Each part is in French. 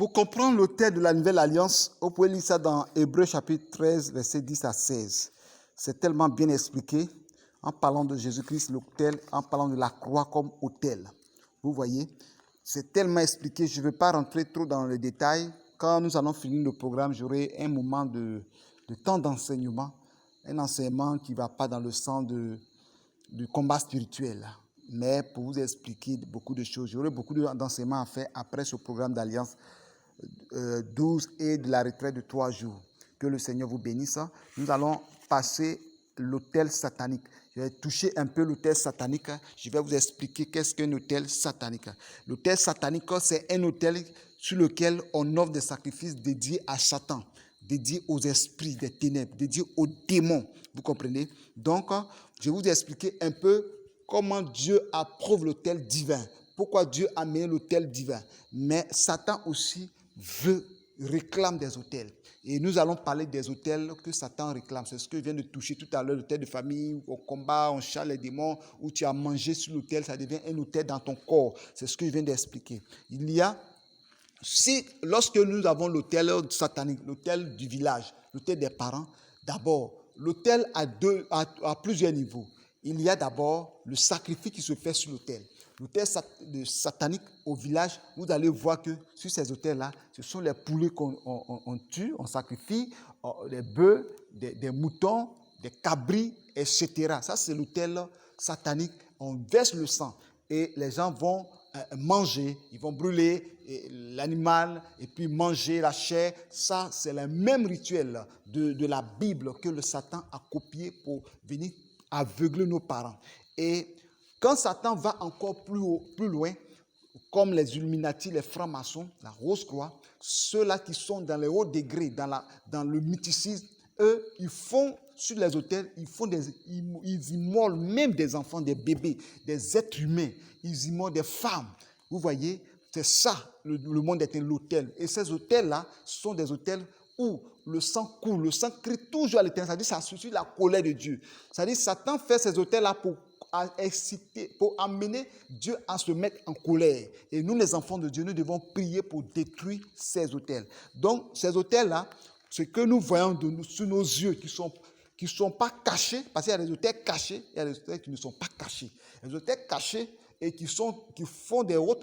Pour comprendre l'autel de la Nouvelle Alliance, vous pouvez lire ça dans Hébreux chapitre 13, versets 10 à 16. C'est tellement bien expliqué en parlant de Jésus-Christ, l'autel, en parlant de la croix comme autel. Vous voyez, c'est tellement expliqué, je ne vais pas rentrer trop dans les détails. Quand nous allons finir le programme, j'aurai un moment de temps d'enseignement, un enseignement qui ne va pas dans le sens du combat spirituel, mais pour vous expliquer beaucoup de choses. J'aurai beaucoup d'enseignements à faire après ce programme d'Alliance 12 et de la retraite de 3 jours. Que le Seigneur vous bénisse. Nous allons passer l'autel satanique. Je vais toucher un peu l'autel satanique. Je vais vous expliquer qu'est-ce qu'un autel satanique. L'autel satanique, c'est un autel sur lequel on offre des sacrifices dédiés à Satan, dédiés aux esprits des ténèbres, dédiés aux démons. Vous comprenez? Donc, je vais vous expliquer un peu comment Dieu approuve l'autel divin. Pourquoi Dieu a mis l'autel divin. Mais Satan aussi réclame des autels. Et nous allons parler des autels que Satan réclame. C'est ce que je viens de toucher tout à l'heure, l'autel de famille, au combat, on chasse les démons, où tu as mangé sur l'autel, ça devient un autel dans ton corps. C'est ce que je viens d'expliquer. Lorsque nous avons l'autel satanique, l'autel du village, l'autel des parents, d'abord, l'autel a plusieurs niveaux. Il y a d'abord le sacrifice qui se fait sur l'autel. L'autel satanique au village, vous allez voir que sur ces autels-là, ce sont les poulets qu'on tue, on sacrifie, des bœufs, des moutons, des cabris, etc. Ça, c'est l'autel satanique. On verse le sang et les gens vont manger, ils vont brûler l'animal et puis manger la chair. Ça, c'est le même rituel de la Bible que le Satan a copié pour venir aveugler nos parents. Et quand Satan va encore plus loin, comme les Illuminati, les francs-maçons, la Rose-Croix, ceux-là qui sont dans les hauts degrés, dans le mysticisme, eux, ils font sur les autels, ils immolent même des enfants, des bébés, des êtres humains, ils immolent des femmes. Vous voyez, c'est ça, le monde est un autel. Et ces autels-là sont des autels où le sang coule, le sang crie toujours à l'éternel. C'est-à-dire, ça suscite la colère de Dieu. C'est-à-dire, Satan fait ces autels-là pour amener Dieu à se mettre en colère. Et nous, les enfants de Dieu, nous devons prier pour détruire ces autels. Donc, ces autels-là, ce que nous voyons sur nos yeux qui sont pas cachés, parce qu'il y a des autels cachés, il y a des autels qui ne sont pas cachés. Les autels cachés et qui font des hauts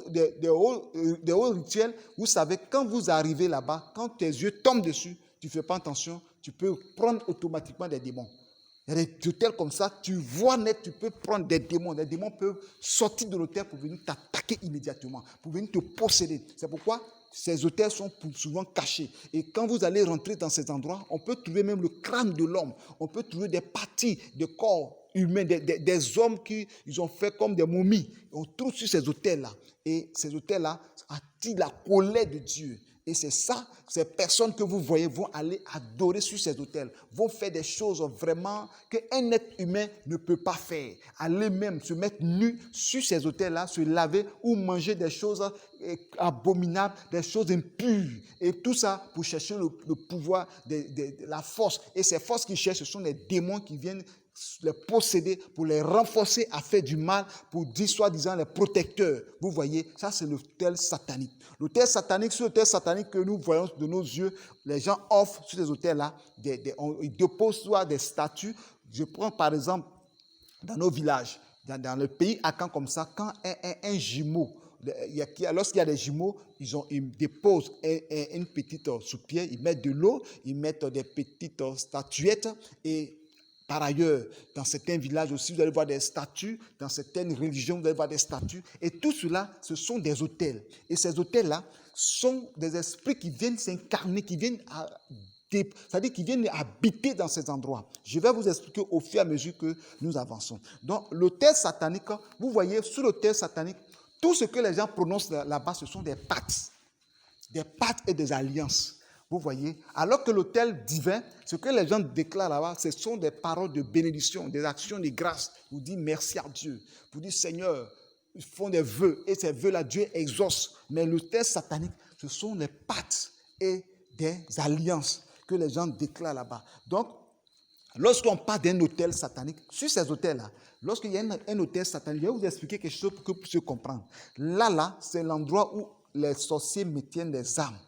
rituels, vous savez, quand vous arrivez là-bas, quand tes yeux tombent dessus, tu ne fais pas attention, tu peux prendre automatiquement des démons. Il y a des hôtels comme ça, tu vois net, tu peux prendre des démons. Les démons peuvent sortir de l'hôtel pour venir t'attaquer immédiatement, pour venir te posséder. C'est pourquoi ces hôtels sont souvent cachés. Et quand vous allez rentrer dans ces endroits, on peut trouver même le crâne de l'homme. On peut trouver des parties de corps humains, des hommes qui ils ont fait comme des momies. On trouve sur ces hôtels-là. Et ces hôtels-là attirent la colère de Dieu. Et c'est ça, ces personnes que vous voyez vont aller adorer sur ces autels, vont faire des choses vraiment qu'un être humain ne peut pas faire. Aller même se mettre nu sur ces autels-là, se laver ou manger des choses abominables, des choses impures. Et tout ça pour chercher le pouvoir, la force. Et ces forces qu'ils cherchent, ce sont les démons qui viennent les posséder, pour les renforcer à faire du mal, pour dire soi-disant les protecteurs. Vous voyez, ça c'est l'autel satanique. L'autel satanique, sur l'autel satanique que nous voyons de nos yeux, les gens offrent sur ces autels-là, ils déposent soit des statues. Je prends par exemple dans nos villages, dans le pays Akan comme ça, quand un jumeau, lorsqu'il y a des jumeaux, ils déposent une petite soupière, ils mettent de l'eau, ils mettent des petites statuettes et par ailleurs, dans certains villages aussi, vous allez voir des statues. Dans certaines religions, vous allez voir des statues. Et tout cela, ce sont des autels. Et ces autels-là sont des esprits qui viennent s'incarner, c'est-à-dire qui viennent habiter dans ces endroits. Je vais vous expliquer au fur et à mesure que nous avançons. Donc, l'autel satanique, vous voyez, sur l'autel satanique, tout ce que les gens prononcent là-bas, ce sont des pactes et des alliances. Vous voyez, alors que l'autel divin, ce que les gens déclarent là-bas, ce sont des paroles de bénédiction, des actions de grâce. Vous dites merci à Dieu. Vous dites Seigneur, ils font des vœux et ces vœux-là, Dieu exauce. Mais l'autel satanique, ce sont les pactes et des alliances que les gens déclarent là-bas. Donc, lorsqu'on parle d'un autel satanique, sur ces autels-là, lorsqu'il y a un autel satanique, je vais vous expliquer quelque chose pour que vous puissiez comprendre. Là, c'est l'endroit où les sorciers maintiennent les âmes.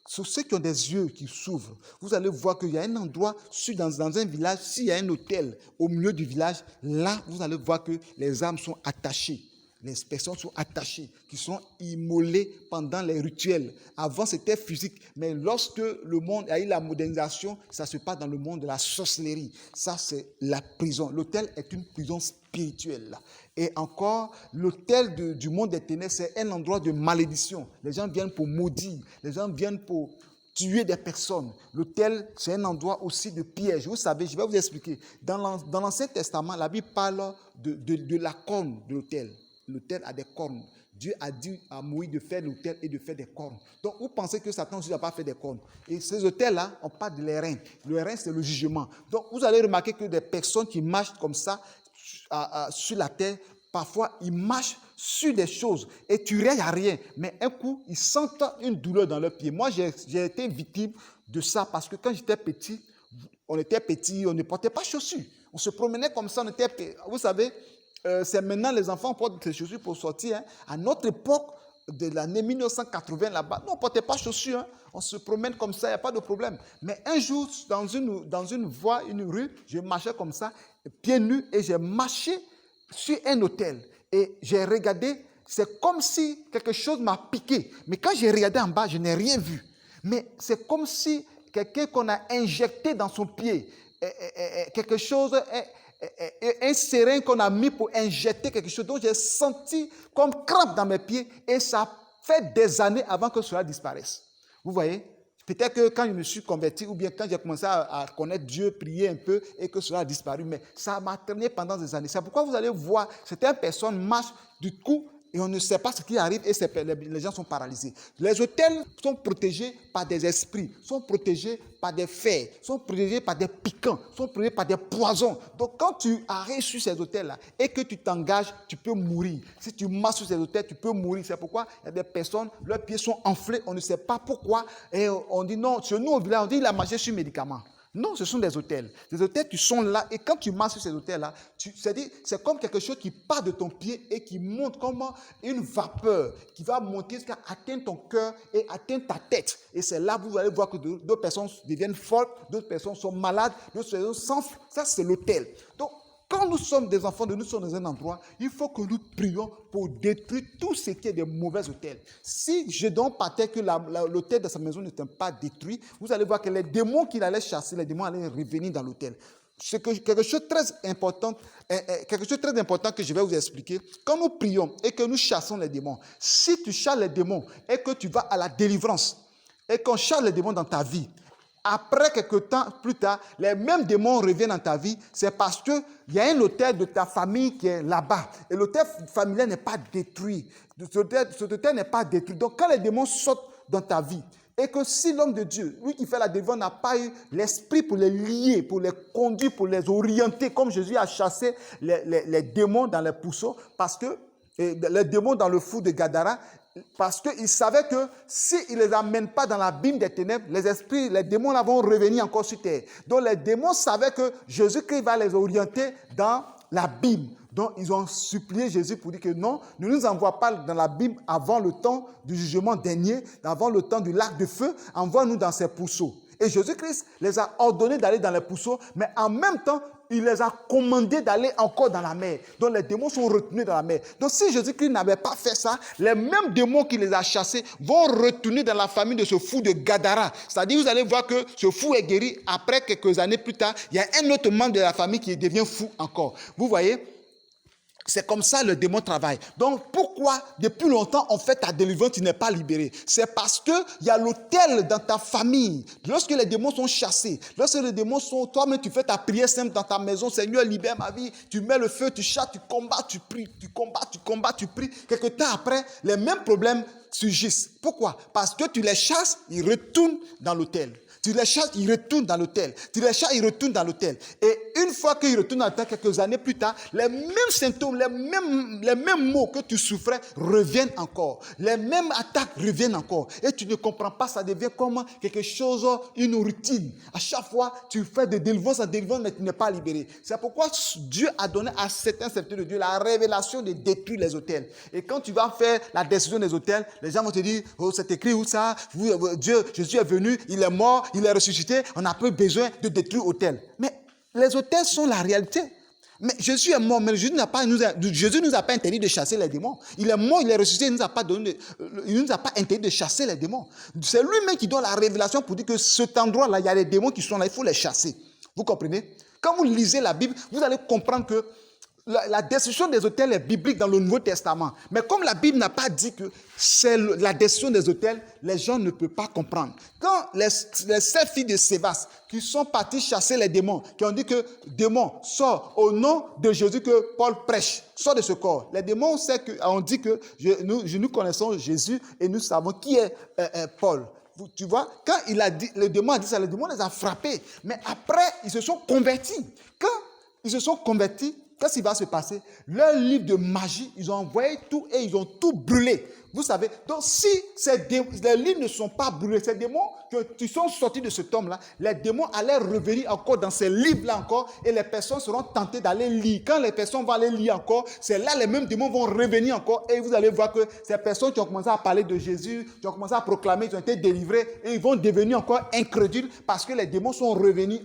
Sur ceux qui ont des yeux qui s'ouvrent, vous allez voir qu'il y a un endroit, dans un village, s'il y a un hôtel au milieu du village, là, vous allez voir que les âmes sont attachées. Les personnes sont attachées, qui sont immolées pendant les rituels. Avant, c'était physique, mais lorsque le monde a eu la modernisation, ça se passe dans le monde de la sorcellerie. Ça, c'est la prison. L'autel est une prison spirituelle. Et encore, l'autel du monde des ténèbres, c'est un endroit de malédiction. Les gens viennent pour maudire, les gens viennent pour tuer des personnes. L'autel, c'est un endroit aussi de piège. Vous savez, je vais vous expliquer. Dans l'Ancien Testament, la Bible parle de la corne de l'autel. L'autel a des cornes. Dieu a dit à Moïse de faire l'autel et de faire des cornes. Donc, vous pensez que Satan aussi n'a pas fait des cornes. Et ces autels-là, on parle de l'airain. L'airain, c'est le jugement. Donc, vous allez remarquer que des personnes qui marchent comme ça sur la terre, parfois, ils marchent sur des choses et tu réagis à rien. Mais un coup, ils sentent une douleur dans leurs pieds. Moi, j'ai été victime de ça parce que quand j'étais petit, on ne portait pas chaussures. On se promenait comme ça, vous savez, c'est maintenant les enfants portent des chaussures pour sortir. Hein. À notre époque, de l'année 1980 là-bas, nous, on ne portait pas chaussures. Hein. On se promène comme ça, il n'y a pas de problème. Mais un jour, dans une voie, une rue, je marchais comme ça, pieds nus, et j'ai marché sur un hôtel. Et j'ai regardé, c'est comme si quelque chose m'a piqué. Mais quand j'ai regardé en bas, je n'ai rien vu. Mais c'est comme si quelqu'un qu'on a injecté dans son pied, quelque chose... un sérin qu'on a mis pour injecter quelque chose. Donc j'ai senti comme crampe dans mes pieds et ça fait des années avant que cela disparaisse. Vous voyez? Peut-être que quand je me suis converti ou bien quand j'ai commencé à connaître Dieu, prier un peu et que cela a disparu, mais ça m'a traîné pendant des années. C'est pourquoi vous allez voir, certaines personnes marchent du coup et on ne sait pas ce qui arrive et les gens sont paralysés. Les autels sont protégés par des esprits, sont protégés par des fers, sont protégés par des piquants, sont protégés par des poisons. Donc quand tu arrives sur ces autels-là et que tu t'engages, tu peux mourir. Si tu marches sur ces autels, tu peux mourir. C'est pourquoi il y a des personnes, leurs pieds sont enflés, on ne sait pas pourquoi. Et on dit non, chez nous au village, on dit il a marché sur médicaments. Non, ce sont des autels. Des autels qui sont là et quand tu marches sur ces autels-là, c'est comme quelque chose qui part de ton pied et qui monte comme une vapeur qui va monter jusqu'à atteindre ton cœur et atteindre ta tête. Et c'est là que vous allez voir que d'autres personnes deviennent folles, d'autres personnes sont malades, d'autres personnes s'enflent. Ça, c'est l'autel. Donc, quand nous sommes des enfants, nous sommes dans un endroit, il faut que nous prions pour détruire tout ce qui est des mauvais autels. Si Gédéon partait que l'autel de sa maison n'était pas détruit, vous allez voir que les démons qu'il allait chasser, les démons allaient revenir dans l'autel. C'est quelque chose de très important que je vais vous expliquer. Quand nous prions et que nous chassons les démons, si tu chasses les démons et que tu vas à la délivrance et qu'on chasse les démons dans ta vie, après quelques temps plus tard, les mêmes démons reviennent dans ta vie. C'est parce qu'il y a un autel de ta famille qui est là-bas. Et l'autel familial n'est pas détruit. Cet autel n'est pas détruit. Donc, quand les démons sortent dans ta vie, et que si l'homme de Dieu, lui qui fait la délivrance, n'a pas eu l'esprit pour les lier, pour les conduire, pour les orienter, comme Jésus a chassé les démons dans les pourceaux, parce que les démons dans le fou de Gadara, parce qu'il savait que s'il ne les amène pas dans l'abîme des ténèbres, les démons là vont revenir encore sur terre. Donc les démons savaient que Jésus-Christ va les orienter dans l'abîme. Donc ils ont supplié Jésus pour dire que non, ne nous envoie pas dans l'abîme avant le temps du jugement dernier, avant le temps du lac de feu, envoie-nous dans ces pourceaux. Et Jésus-Christ les a ordonnés d'aller dans les pourceaux, mais en même temps, il les a commandés d'aller encore dans la mer. Donc les démons sont retenus dans la mer. Donc si Jésus-Christ n'avait pas fait ça, les mêmes démons qui les a chassés vont retourner dans la famille de ce fou de Gadara. C'est-à-dire, vous allez voir que ce fou est guéri. Après quelques années plus tard, il y a un autre membre de la famille qui devient fou encore. Vous voyez ? C'est comme ça le démon travaille. Donc, pourquoi depuis longtemps on fait ta délivrance, tu n'es pas libéré? C'est parce qu'il y a l'autel dans ta famille. Lorsque les démons sont chassés, lorsque les démons sont... Toi-même, tu fais ta prière simple dans ta maison. Seigneur, libère ma vie. Tu mets le feu, tu chasses, tu combats, tu pries. Tu combats, tu pries. Quelque temps après, les mêmes problèmes surgissent. Pourquoi? Parce que tu les chasses, ils retournent dans l'autel. Tu les chasses, ils retournent dans l'autel. Tu les chasses, ils retournent dans l'autel. Et une fois qu'ils retournent dans l'autel, quelques années plus tard, les mêmes symptômes, les mêmes maux que tu souffrais reviennent encore. Les mêmes attaques reviennent encore. Et tu ne comprends pas, ça devient comme quelque chose, une routine. À chaque fois, tu fais de délivrance en délivrance, mais tu n'es pas libéré. C'est pourquoi Dieu a donné à certains serviteurs de Dieu la révélation de détruire les autels. Et quand tu vas faire la destruction des autels les gens vont te dire, oh, c'est écrit où ça? Dieu, Jésus est venu, il est mort, il est ressuscité, on n'a pas besoin de détruire l'autel. Mais les autels sont la réalité. Mais Jésus est mort, mais Jésus nous a pas interdit de chasser les démons. Il est mort, il est ressuscité, il ne nous a pas interdit de chasser les démons. C'est lui-même qui donne la révélation pour dire que cet endroit-là, il y a des démons qui sont là, il faut les chasser. Vous comprenez? Quand vous lisez la Bible, vous allez comprendre que la destruction des autels est biblique dans le Nouveau Testament. Mais comme la Bible n'a pas dit que c'est la destruction des autels, les gens ne peuvent pas comprendre. Quand les 7 filles de Sévas qui sont parties chasser les démons, qui ont dit que démon sort au nom de Jésus que Paul prêche, sort de ce corps. Les démons ont dit que nous connaissons Jésus et nous savons qui est Paul. Tu vois, quand le démon a dit ça, le démon les a frappés. Mais après, ils se sont convertis. Quand ils se sont convertis, qu'est-ce qui va se passer? Leur livre de magie, ils ont envoyé tout et ils ont tout brûlé. Vous savez, donc si les livres ne sont pas brûlés, ces démons qui sont sortis de cet homme-là, les démons allaient revenir encore dans ces livres-là encore et les personnes seront tentées d'aller lire. Quand les personnes vont aller lire encore, c'est là les mêmes démons vont revenir encore et vous allez voir que ces personnes qui ont commencé à parler de Jésus, qui ont commencé à proclamer, qui ont été délivrés et ils vont devenir encore incrédules parce que les démons sont revenus.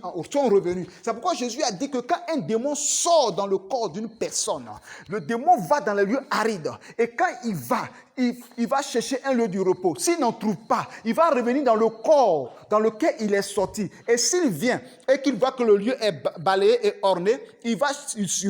C'est pourquoi Jésus a dit que quand un démon sort dans le corps d'une personne, le démon va dans les lieux arides et quand il va chercher un lieu du repos. S'il n'en trouve pas, il va revenir dans le corps dans lequel il est sorti. Et s'il vient et qu'il voit que le lieu est balayé et orné, il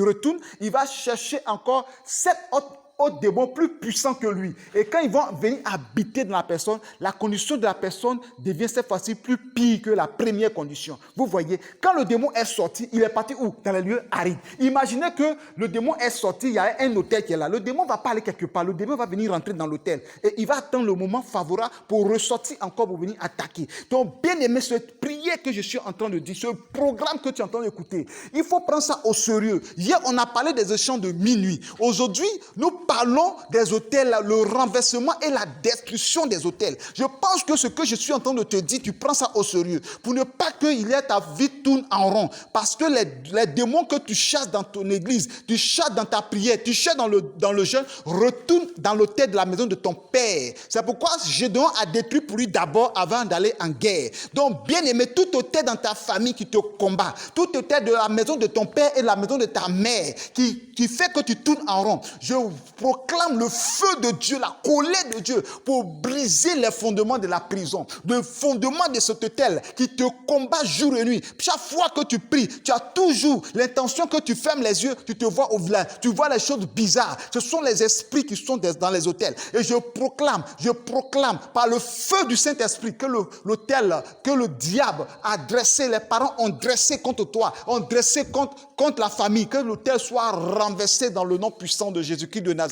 retourne, il va chercher encore 7 autres démons plus puissants que lui. Et quand ils vont venir habiter dans la personne, la condition de la personne devient cette fois-ci plus pire que la première condition. Vous voyez, quand le démon est sorti, il est parti où? Dans les lieux arides. Imaginez que le démon est sorti, il y a un hôtel qui est là. Le démon ne va pas aller quelque part. Le démon va venir rentrer dans l'hôtel. Et il va attendre le moment favorable pour ressortir encore pour venir attaquer. Donc, bien aimé, cette prière que je suis en train de dire, ce programme que tu es en train d'écouter, il faut prendre ça au sérieux. Hier, on a parlé des échanges de minuit. Aujourd'hui, nous parlons des autels, le renversement et la destruction des autels. Je pense que ce que je suis en train de te dire, tu prends ça au sérieux. Pour ne pas qu'il y ait ta vie tourne en rond. Parce que les démons que tu chasses dans ton église, tu chasses dans ta prière, tu chasses dans le jeûne, retournent dans l'autel de la maison de ton père. C'est pourquoi Gédéon a détruit pour lui d'abord avant d'aller en guerre. Donc, bien aimé, tout autel dans ta famille qui te combat, tout autel de la maison de ton père et de la maison de ta mère qui fait que tu tournes en rond. Je proclame le feu de Dieu, la colère de Dieu pour briser les fondements de la prison, le fondement de cet autel qui te combat jour et nuit. Chaque fois que tu pries, tu as toujours l'intention que tu fermes les yeux, tu te vois au village, tu vois les choses bizarres. Ce sont les esprits qui sont dans les autels. Et je proclame par le feu du Saint-Esprit que l'autel, que le diable a dressé, les parents ont dressé contre toi, ont dressé contre la famille, que l'autel soit renversé dans le nom puissant de Jésus-Christ de Nazareth.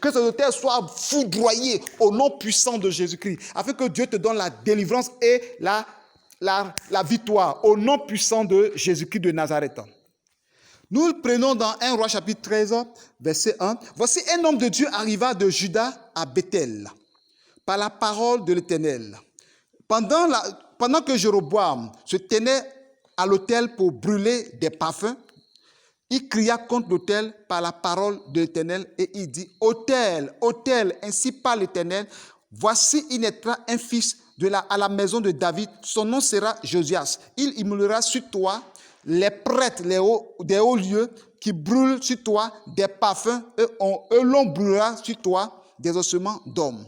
Que cet autel soit foudroyé au nom puissant de Jésus-Christ, afin que Dieu te donne la délivrance et la victoire au nom puissant de Jésus-Christ de Nazareth. Nous prenons dans 1 Roi chapitre 13, verset 1. Voici un homme de Dieu arriva de Juda à Bethel par la parole de l'Éternel. Pendant que Jéroboam se tenait à l'autel pour brûler des parfums, il cria contre l'autel par la parole de l'Éternel et il dit, autel, autel, ainsi parle l'Éternel, voici il naîtra un fils à la maison de David, son nom sera Josias. Il immolera sur toi les prêtres des hauts lieux qui brûlent sur toi des parfums et l'on brûlera sur toi des ossements d'hommes.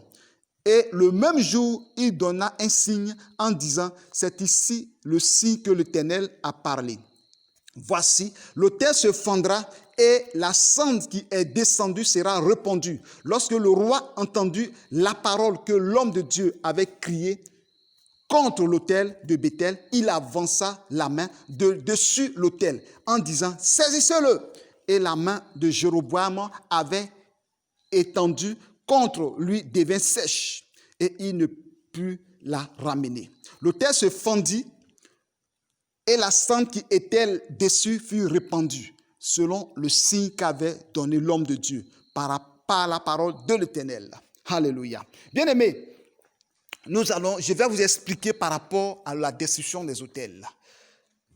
Et le même jour, il donna un signe en disant, c'est ici le signe que l'Éternel a parlé. Voici, l'autel se fendra et la cendre qui est descendue sera répandue. Lorsque le roi entendit la parole que l'homme de Dieu avait criée contre l'autel de Bethel, il avança la main dessus l'autel en disant, saisissez-le. Et la main de Jéroboam avait étendue contre lui devint sèche et il ne put la ramener. L'autel se fendit et la cendre qui était dessus fut répandue, selon le signe qu'avait donné l'homme de Dieu par la parole de l'Éternel. Alléluia. Bien-aimés, je vais vous expliquer par rapport à la destruction des autels.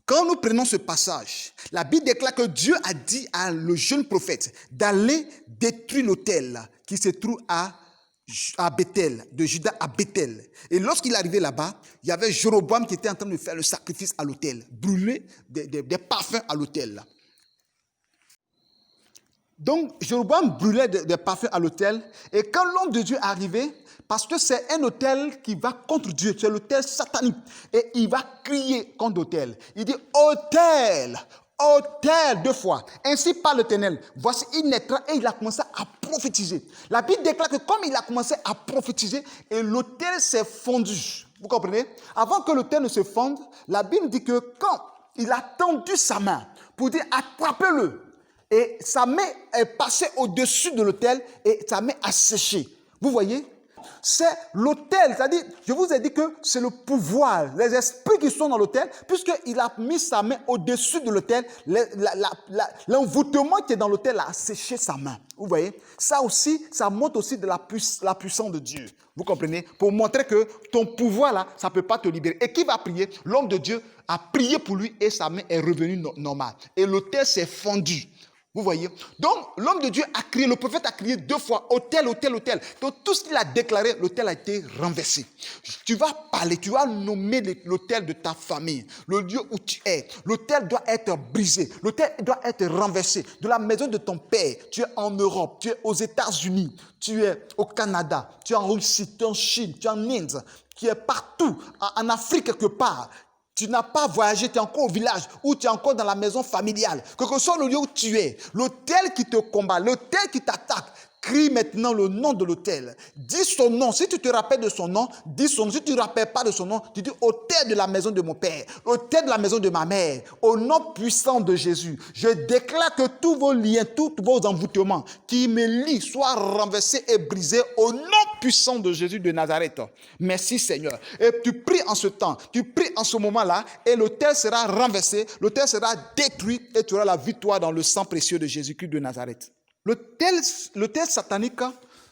Quand nous prenons ce passage, la Bible déclare que Dieu a dit à le jeune prophète d'aller détruire l'autel qui se trouve à à Bethel, de Juda à Bethel. Et lorsqu'il est arrivé là-bas, il y avait Jéroboam qui était en train de faire le sacrifice à l'autel, brûler des parfums à l'autel. Donc, Jéroboam brûlait des parfums à l'autel. Et quand l'homme de Dieu arrivait, parce que c'est un autel qui va contre Dieu, c'est l'autel satanique. Et il va crier contre l'autel. Il dit, autel, autel, 2 fois. Ainsi parle l'Éternel. Voici, il naîtra et il a commencé à prophétiser. La Bible déclare que comme il a commencé à prophétiser, et l'autel s'est fondu. Vous comprenez? Avant que l'autel ne se fonde, la Bible dit que quand il a tendu sa main pour dire, attrapez-le, et sa main est passée au-dessus de l'autel et sa main a séché. Vous voyez? C'est l'autel, c'est-à-dire, je vous ai dit que c'est le pouvoir, les esprits qui sont dans l'autel, puisqu'il a mis sa main au-dessus de l'autel, l'envoûtement qui est dans l'autel a séché sa main. Vous voyez? Ça aussi, ça montre aussi de la puissance de Dieu. Vous comprenez? Pour montrer que ton pouvoir là, ça ne peut pas te libérer. Et qui va prier? L'homme de Dieu a prié pour lui et sa main est revenue normale. Et l'autel s'est fondu. Vous voyez? Donc, l'homme de Dieu a crié, le prophète a crié 2 fois, autel, autel, autel. Donc, tout ce qu'il a déclaré, l'autel a été renversé. Tu vas parler, tu vas nommer l'autel de ta famille, le lieu où tu es. L'autel doit être brisé, l'autel doit être renversé. De la maison de ton père, tu es en Europe, tu es aux États-Unis, tu es au Canada, tu es en Russie, tu es en Chine, tu es en Inde, tu es partout, en Afrique quelque part. Tu n'as pas voyagé, tu es encore au village ou tu es encore dans la maison familiale. Quel que soit le lieu où tu es, l'autel qui te combat, l'autel qui t'attaque, crie maintenant le nom de l'autel. Dis son nom. Si tu te rappelles de son nom, dis son nom. Si tu ne te rappelles pas de son nom, tu dis autel de la maison de mon père, autel de la maison de ma mère, au nom puissant de Jésus. Je déclare que tous vos liens, tous vos envoûtements qui me lient soient renversés et brisés au nom puissant de Jésus de Nazareth. Merci Seigneur. Et tu pries en ce temps, tu pries en ce moment-là et l'autel sera renversé, l'autel sera détruit et tu auras la victoire dans le sang précieux de Jésus-Christ de Nazareth. L'autel satanique,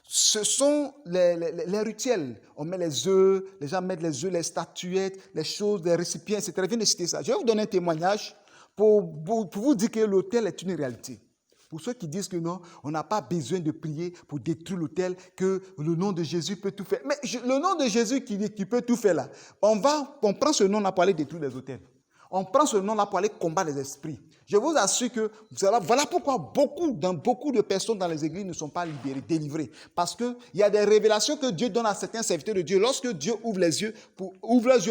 ce sont les rituels. On met les œufs, les gens mettent les œufs, les statuettes, les choses, les récipients, etc. Je viens de citer ça. Je vais vous donner un témoignage pour vous dire que l'autel est une réalité. Pour ceux qui disent que non, on n'a pas besoin de prier pour détruire l'autel, que le nom de Jésus peut tout faire. Mais le nom de Jésus qui peut tout faire là, on prend ce nom-là pour aller détruire les autels. On prend ce nom-là pour aller combattre les esprits. Je vous assure que voilà pourquoi beaucoup de personnes dans les églises ne sont pas libérées, délivrées. Parce qu'il y a des révélations que Dieu donne à certains serviteurs de Dieu. Lorsque Dieu ouvre les yeux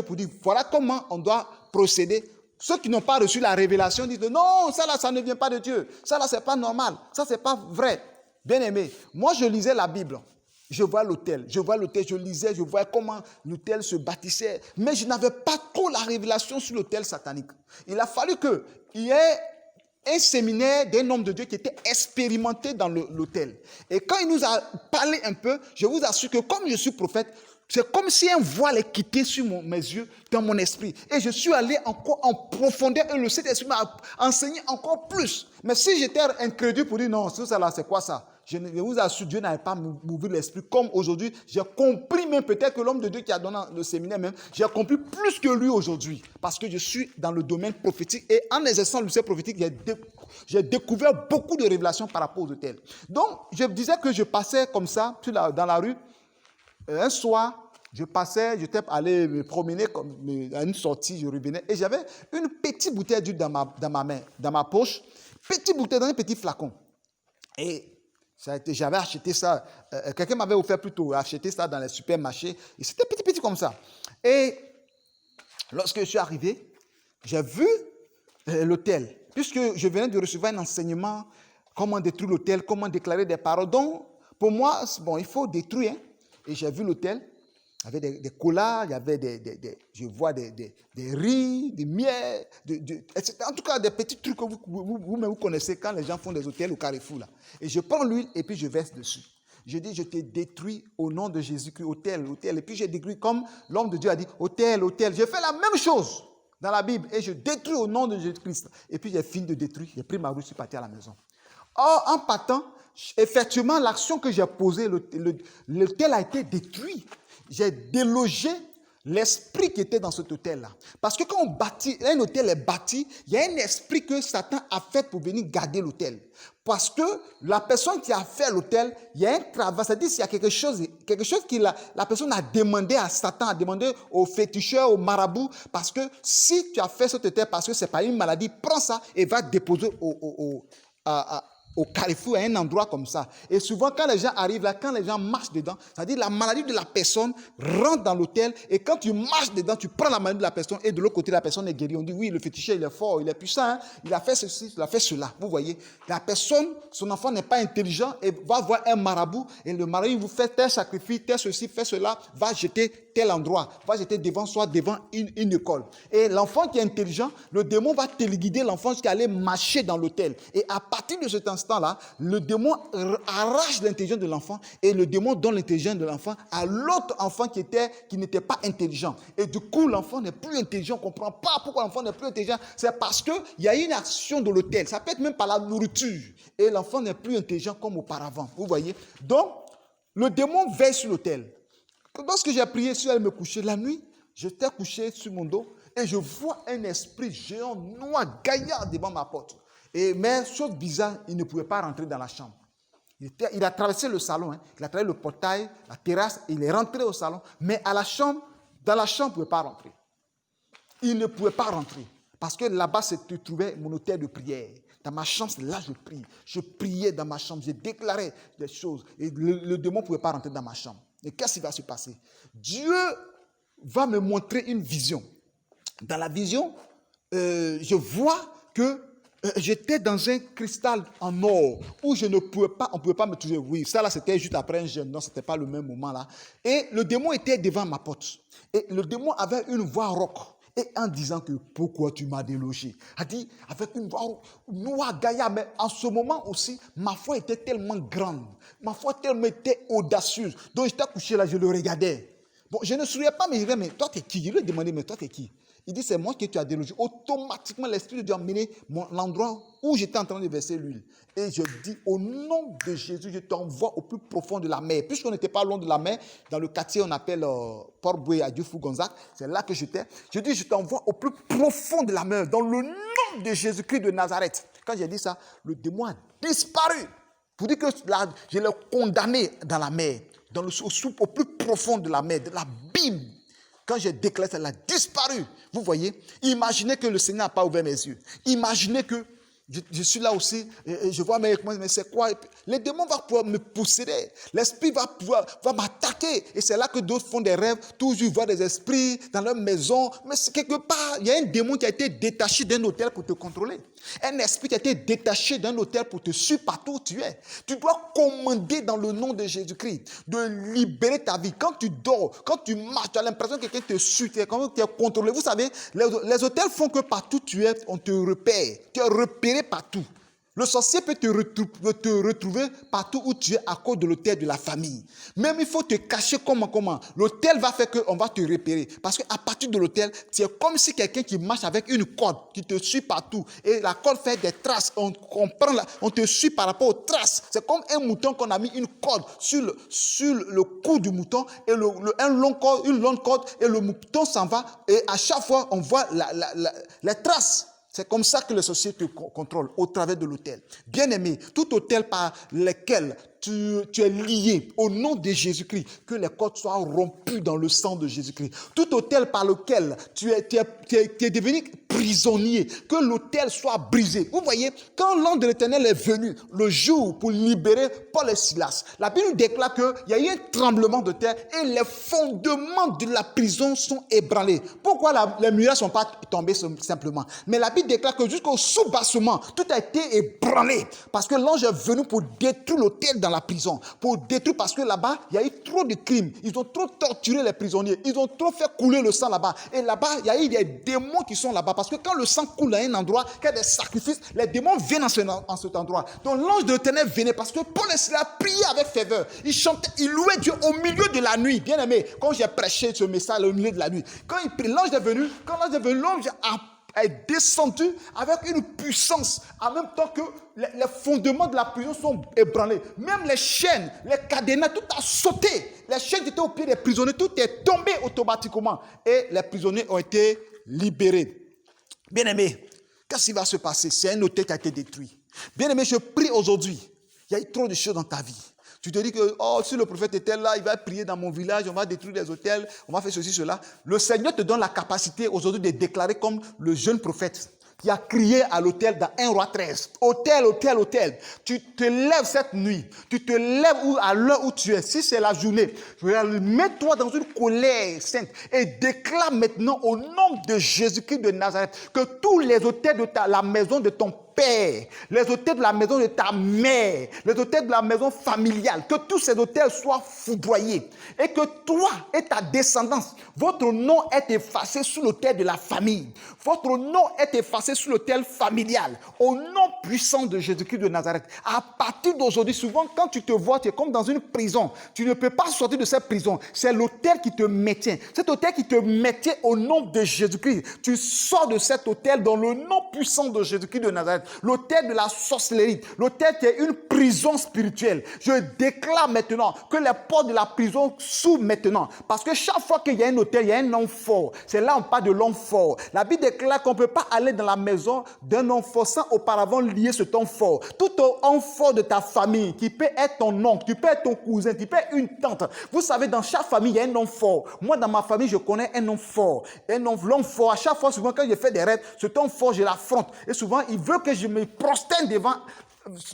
pour dire voilà comment on doit procéder. Ceux qui n'ont pas reçu la révélation disent non, ça là, ça ne vient pas de Dieu. Ça là, c'est pas normal. Ça, c'est pas vrai. Bien aimé, moi je lisais la Bible. Je vois l'autel, je lisais, je voyais comment l'autel se bâtissait. Mais je n'avais pas trop la révélation sur l'autel satanique. Il a fallu qu'il y ait un séminaire d'un homme de Dieu qui était expérimenté dans l'autel. Et quand il nous a parlé un peu, je vous assure que comme je suis prophète, c'est comme si un voile est quitté sur mes yeux, dans mon esprit. Et je suis allé encore en profondeur et le Saint-Esprit m'a enseigné encore plus. Mais si j'étais incrédule pour dire non, ça là, c'est quoi ça? Je vous assure, Dieu n'avait pas m'ouvrir l'esprit comme aujourd'hui. J'ai compris même peut-être que l'homme de Dieu qui a donné le séminaire même, j'ai compris plus que lui aujourd'hui. Parce que je suis dans le domaine prophétique et en exerçant le ministère prophétique, j'ai découvert beaucoup de révélations par rapport aux autels. Donc, je disais que je passais comme ça dans la rue. Un soir, j'étais allé me promener à une sortie, je revenais et j'avais une petite bouteille d'huile dans ma main, dans ma poche, petite bouteille dans un petit flacon. Et j'avais acheté ça, quelqu'un m'avait offert plutôt, acheté ça dans les supermarchés, et c'était petit comme ça. Et lorsque je suis arrivé, j'ai vu l'autel, puisque je venais de recevoir un enseignement, comment détruire l'autel, comment déclarer des paroles. Donc, pour moi, bon, il faut détruire. Et j'ai vu l'autel, il y avait des colas, il y avait je vois des riz, des miels, etc. En tout cas, des petits trucs que vous connaissez quand les gens font des hôtels au Carrefour. Là. Et je prends l'huile et puis je verse dessus. Je dis, je te détruis au nom de Jésus-Christ, autel. Et puis j'ai détruit comme l'homme de Dieu a dit, autel. J'ai fait la même chose dans la Bible et je détruis au nom de Jésus-Christ. Et puis j'ai fini de détruire, j'ai pris ma roue, je suis parti à la maison. Or, en partant, effectivement, l'action que j'ai posée, l'autel a été détruit. J'ai délogé l'esprit qui était dans cet hôtel-là. Parce que quand un hôtel est bâti, il y a un esprit que Satan a fait pour venir garder l'hôtel. Parce que la personne qui a fait l'hôtel, il y a un travail, c'est-à-dire qu'il y a quelque chose que la personne a demandé à Satan, a demandé au féticheur, au marabout, parce que si tu as fait cet hôtel parce que ce n'est pas une maladie, prends ça et va déposer au carrefour, à un endroit comme ça. Et souvent, quand les gens arrivent là, quand les gens marchent dedans, c'est-à-dire la maladie de la personne rentre dans l'hôtel et quand tu marches dedans, tu prends la maladie de la personne et de l'autre côté, la personne est guérie. On dit, oui, le féticheur, il est fort, il est puissant, hein? Il a fait ceci, il a fait cela. Vous voyez, la personne, son enfant n'est pas intelligent et va voir un marabout et le marabout vous fait tel sacrifice, tel ceci, fait cela, va jeter tel endroit, va jeter devant une école. Et l'enfant qui est intelligent, le démon va téléguider l'enfant jusqu'à aller marcher dans l'hôtel. Et à partir de cet instant-là, le démon arrache l'intelligence de l'enfant et le démon donne l'intelligence de l'enfant à l'autre enfant qui n'était pas intelligent. Et du coup, l'enfant n'est plus intelligent. On ne comprend pas pourquoi l'enfant n'est plus intelligent. C'est parce qu'il y a une action de l'hôtel. Ça peut être même par la nourriture. Et l'enfant n'est plus intelligent comme auparavant. Vous voyez? Donc, le démon veille sur l'hôtel. Lorsque j'ai prié, si elle me couchait la nuit, j'étais couché sur mon dos et je vois un esprit géant, noir, gaillard devant ma porte. Mais chose bizarre, il ne pouvait pas rentrer dans la chambre. Il a traversé le salon, hein, il a traversé le portail, la terrasse, il est rentré au salon, mais dans la chambre, il ne pouvait pas rentrer. Il ne pouvait pas rentrer parce que là-bas se trouvait mon hôtel de prière. Dans ma chambre, c'est là que je prie. Je priais dans ma chambre, je déclarais des choses et le démon ne pouvait pas rentrer dans ma chambre. Et qu'est-ce qui va se passer? Dieu va me montrer une vision. Dans la vision, je vois que j'étais dans un cristal en or où on ne pouvait pas me toucher. Oui, ça là, c'était juste après un jeûne. Non, ce n'était pas le même moment là. Et le démon était devant ma porte. Et le démon avait une voix rauque. Et en disant que pourquoi tu m'as délogé, a dit avec une voix noire, gaillard, mais en ce moment aussi, ma foi était tellement grande, ma foi tellement était audacieuse. Donc j'étais couché là, je le regardais. Bon, je ne souriais pas, mais je disais, mais toi t'es qui? Je lui ai demandé, mais toi t'es qui? Il dit, c'est moi que tu as délogé. Automatiquement, l'Esprit de Dieu a mené l'endroit où j'étais en train de verser l'huile. Et je dis, au nom de Jésus, je t'envoie au plus profond de la mer. Puisqu'on n'était pas loin de la mer, dans le quartier, on appelle Port-Boué à Dioufou-Gonzac, c'est là que j'étais. Je dis, je t'envoie au plus profond de la mer, dans le nom de Jésus-Christ de Nazareth. Quand j'ai dit ça, le démon a disparu. Pour dire que là, je l'ai condamné dans la mer, au plus profond de la mer, de l'abîme. Quand j'ai déclaré ça, elle a disparu. Vous voyez, imaginez que le Seigneur n'a pas ouvert mes yeux. Imaginez que je suis là aussi, et je vois, mais c'est quoi? Les démons vont pouvoir me posséder. L'esprit va m'attaquer. Et c'est là que d'autres font des rêves, toujours ils voient des esprits dans leur maison. Mais quelque part, il y a un démon qui a été détaché d'un hôtel pour te contrôler. Un esprit qui a été détaché d'un hôtel pour te suivre partout où tu es. Tu dois commander dans le nom de Jésus-Christ de libérer ta vie. Quand tu dors, quand tu marches, tu as l'impression que quelqu'un te suit, tu es contrôlé. Vous savez, les hôtels font que partout tu es, on te repère. Tu es repéré partout. Le sorcier peut te retrouver partout où tu es à cause de l'hôtel de la famille. Même il faut te cacher comment. L'hôtel va faire qu'on va te repérer. Parce qu'à partir de l'hôtel, c'est comme si quelqu'un qui marche avec une corde, qui te suit partout. Et la corde fait des traces. On te suit par rapport aux traces. C'est comme un mouton qu'on a mis une corde sur le cou du mouton et une longue corde et le mouton s'en va. Et à chaque fois, on voit les traces. C'est comme ça que les sociétés te contrôlent, au travers de l'autel. Bien-aimé, tout autel par lequel tu es lié au nom de Jésus-Christ, que les cordes soient rompues dans le sang de Jésus-Christ. Tout autel par lequel tu es devenu prisonnier, que l'autel soit brisé. Vous voyez, quand l'ange de l'Éternel est venu le jour pour libérer Paul et Silas, la Bible déclare qu'il y a eu un tremblement de terre et les fondements de la prison sont ébranlés. Pourquoi les murailles ne sont pas tombées simplement? Mais la Bible déclare que jusqu'au soubassement, tout a été ébranlé parce que l'ange est venu pour détruire l'autel dans la prison, pour détruire parce que là-bas, il y a eu trop de crimes. Ils ont trop torturé les prisonniers. Ils ont trop fait couler le sang là-bas. Et là-bas, il y a eu des démons qui sont là-bas. Parce que quand le sang coule à un endroit, qu'il y a des sacrifices, les démons viennent en cet endroit. Donc l'ange de l'Éternel venait parce que Paul et Silas priaient avec ferveur. Ils chantaient, ils louaient Dieu au milieu de la nuit. Bien aimé, quand j'ai prêché ce message au milieu de la nuit, quand il prie, l'ange est venu, l'ange a est descendu avec une puissance, en même temps que les fondements de la prison sont ébranlés. Même les chaînes, les cadenas, tout a sauté. Les chaînes qui étaient au pied des prisonniers, tout est tombé automatiquement. Et les prisonniers ont été libérés. Bien-aimé, qu'est-ce qui va se passer? C'est un hôtel qui a été détruit. Bien-aimé, je prie aujourd'hui. Il y a eu trop de choses dans ta vie. Tu te dis que, si le prophète était là, il va prier dans mon village, on va détruire les hôtels, on va faire ceci, cela. Le Seigneur te donne la capacité aujourd'hui de déclarer comme le jeune prophète qui a crié à l'autel dans 1 Roi 13. Autel, autel, autel. Tu te lèves cette nuit. Tu te lèves à l'heure où tu es. Si c'est la journée, mets-toi dans une colère sainte et déclare maintenant au nom de Jésus-Christ de Nazareth que tous les autels de la maison de ton père, les autels de la maison de ta mère, les autels de la maison familiale, que tous ces autels soient foudroyés et que toi et ta descendance, votre nom est effacé sous l'autel de la famille. Votre nom est effacé sous l'autel familial. Au nom puissant de Jésus-Christ de Nazareth. À partir d'aujourd'hui, souvent quand tu te vois, tu es comme dans une prison. Tu ne peux pas sortir de cette prison. C'est l'autel qui te maintient. Cet autel qui te maintient au nom de Jésus-Christ. Tu sors de cet autel dans le nom puissant de Jésus-Christ de Nazareth. L'autel de la sorcellerie. L'autel qui est une prison spirituelle. Je déclare maintenant que les portes de la prison s'ouvrent maintenant. Parce que chaque fois qu'il y a un autel, il y a un homme fort. C'est là on parle de l'homme fort. La Bible déclare qu'on ne peut pas aller dans la maison d'un homme fort sans auparavant lier cet homme fort. Tout homme fort de ta famille, qui peut être ton oncle, qui peut être ton cousin, qui peut être une tante. Vous savez, dans chaque famille, il y a un homme fort. Moi, dans ma famille, je connais un homme fort. L'homme fort, à chaque fois, souvent, quand je fais des rêves, cet homme fort, je l'affronte. Et souvent, il veut que je me prosterne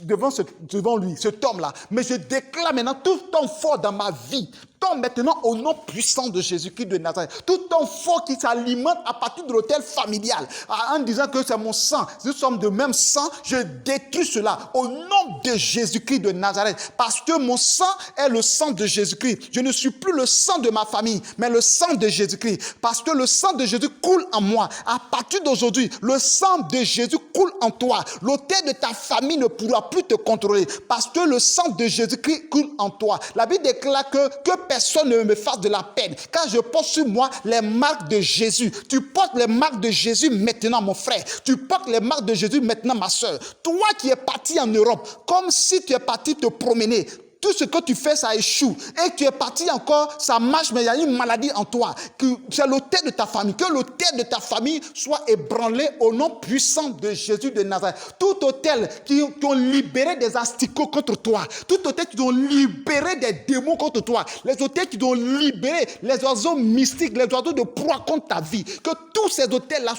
devant lui, cet homme-là. Mais je déclare maintenant tout homme fort dans ma vie. Tombe maintenant au nom puissant de Jésus-Christ de Nazareth. Tout homme fort qui s'alimente à partir de l'autel familial, en disant que c'est mon sang, nous sommes de même sang, je détruis cela au nom de Jésus-Christ de Nazareth. Parce que mon sang est le sang de Jésus-Christ. Je ne suis plus le sang de ma famille, mais le sang de Jésus-Christ. Parce que le sang de Jésus coule en moi. À partir d'aujourd'hui, le sang de Jésus coule en toi. L'autel de ta famille ne pourra plus te contrôler. Parce que le sang de Jésus-Christ coule en toi. La Bible déclare que personne ne me fasse de la peine, car je porte sur moi les marques de Jésus. Tu portes les marques de Jésus maintenant, mon frère. Tu portes les marques de Jésus maintenant, ma soeur. Toi qui es parti en Europe, comme si tu es parti te promener, tout ce que tu fais, ça échoue. Et tu es parti encore, ça marche, mais il y a une maladie en toi. C'est l'autel de ta famille. Que l'autel de ta famille soit ébranlé au nom puissant de Jésus de Nazareth. Tout autel qui ont libéré des asticots contre toi. Tout autel qui ont libéré des démons contre toi. Les autels qui ont libéré les oiseaux mystiques, les oiseaux de proie contre ta vie. Que tous ces autels-là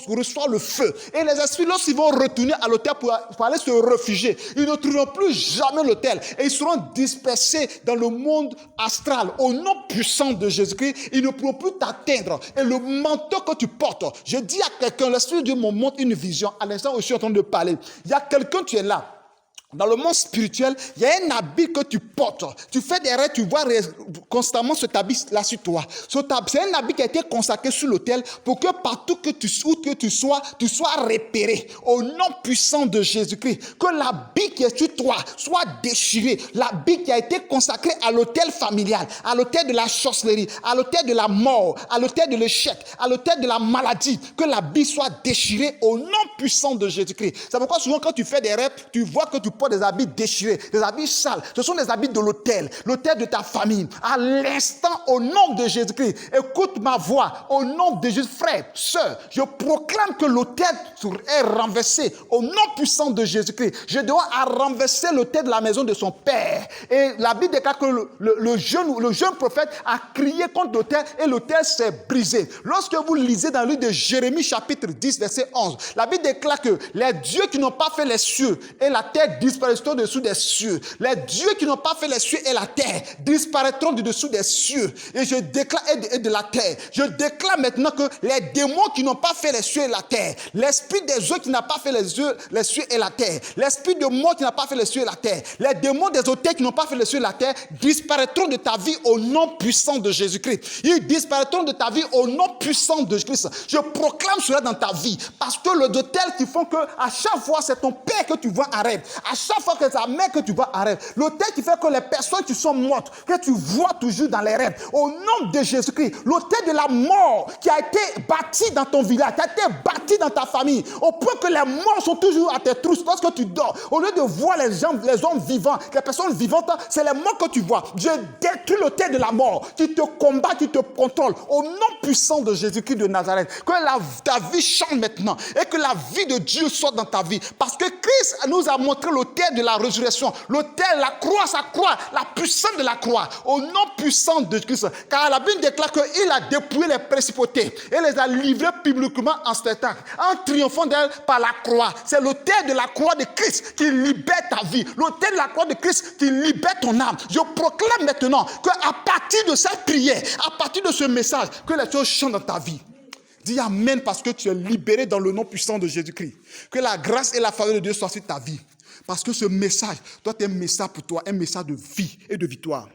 reçoivent le feu. Et les esprits, lorsqu'ils vont retourner à l'autel pour aller se réfugier, ils ne trouveront plus jamais l'autel. Et ils seront dispersés dans le monde astral. Au nom puissant de Jésus-Christ, ils ne pourront plus t'atteindre. Et le manteau que tu portes, je dis à quelqu'un, l'Esprit de Dieu me montre une vision. À l'instant où je suis en train de parler, il y a quelqu'un, tu es là. Dans le monde spirituel, il y a un habit que tu portes. Tu fais des rêves, tu vois constamment cet habit-là sur toi. C'est un habit qui a été consacré sur l'autel pour que partout où que tu sois repéré. Au nom puissant de Jésus-Christ, que l'habit qui est sur toi soit déchiré. L'habit qui a été consacré à l'autel familial, à l'autel de la sorcellerie, à l'autel de la mort, à l'autel de l'échec, à l'autel de la maladie. Que l'habit soit déchiré au nom puissant de Jésus-Christ. C'est pourquoi souvent quand tu fais des rêves, tu vois que tu des habits déchirés, des habits sales. Ce sont des habits de l'autel de ta famille. À l'instant, au nom de Jésus-Christ, écoute ma voix, au nom de Jésus, frère, sœur, je proclame que l'autel est renversé au nom puissant de Jésus-Christ. Je dois renverser l'autel de la maison de son père. Et la Bible déclare que le jeune prophète a crié contre l'autel et l'autel s'est brisé. Lorsque vous lisez dans le livre de Jérémie chapitre 10 verset 11, la Bible déclare que les dieux qui n'ont pas fait les cieux et la terre disparaîtront dessous des cieux. Les dieux qui n'ont pas fait les cieux et la terre disparaîtront de dessous des cieux. Et je déclare et de la terre. Je déclare maintenant que les démons qui n'ont pas fait les cieux et la terre, l'esprit des œufs qui n'a pas fait les cieux et la terre, l'esprit de mort qui n'a pas fait les cieux et la terre, les démons des autels qui n'ont pas fait les cieux et la terre disparaîtront de ta vie au nom puissant de Jésus-Christ. Ils disparaîtront de ta vie au nom puissant de Jésus-Christ. Je proclame cela dans ta vie parce que les autels qui font que à chaque fois c'est ton père que tu vois en rêve. À chaque fois que ta main que tu vois en rêve, l'autel qui fait que les personnes qui sont mortes, que tu vois toujours dans les rêves, au nom de Jésus-Christ, l'autel de la mort qui a été bâti dans ton village, qui a été bâti dans ta famille, au point que les morts sont toujours à tes trousses lorsque tu dors. Au lieu de voir les hommes vivants, les personnes vivantes, c'est les morts que tu vois. Je détruis l'autel de la mort qui te combat, qui te contrôle. Au nom puissant de Jésus-Christ de Nazareth, que ta vie change maintenant et que la vie de Dieu soit dans ta vie. Parce que Christ nous a montré l'autel de la résurrection, l'autel, la croix, sa croix, la puissance de la croix. Au nom puissant de Christ. Car la Bible déclare qu'il a dépouillé les principautés et les a livrés publiquement en spectacle, en triomphant d'elle par la croix. C'est l'autel de la croix de Christ qui libère ta vie. L'autel de la croix de Christ qui libère ton âme. Je proclame maintenant qu'à partir de cette prière, à partir de ce message, que les choses changent dans ta vie. Dis Amen parce que tu es libéré dans le nom puissant de Jésus-Christ. Que la grâce et la faveur de Dieu soient sur ta vie. Parce que ce message doit être un message pour toi, un message de vie et de victoire.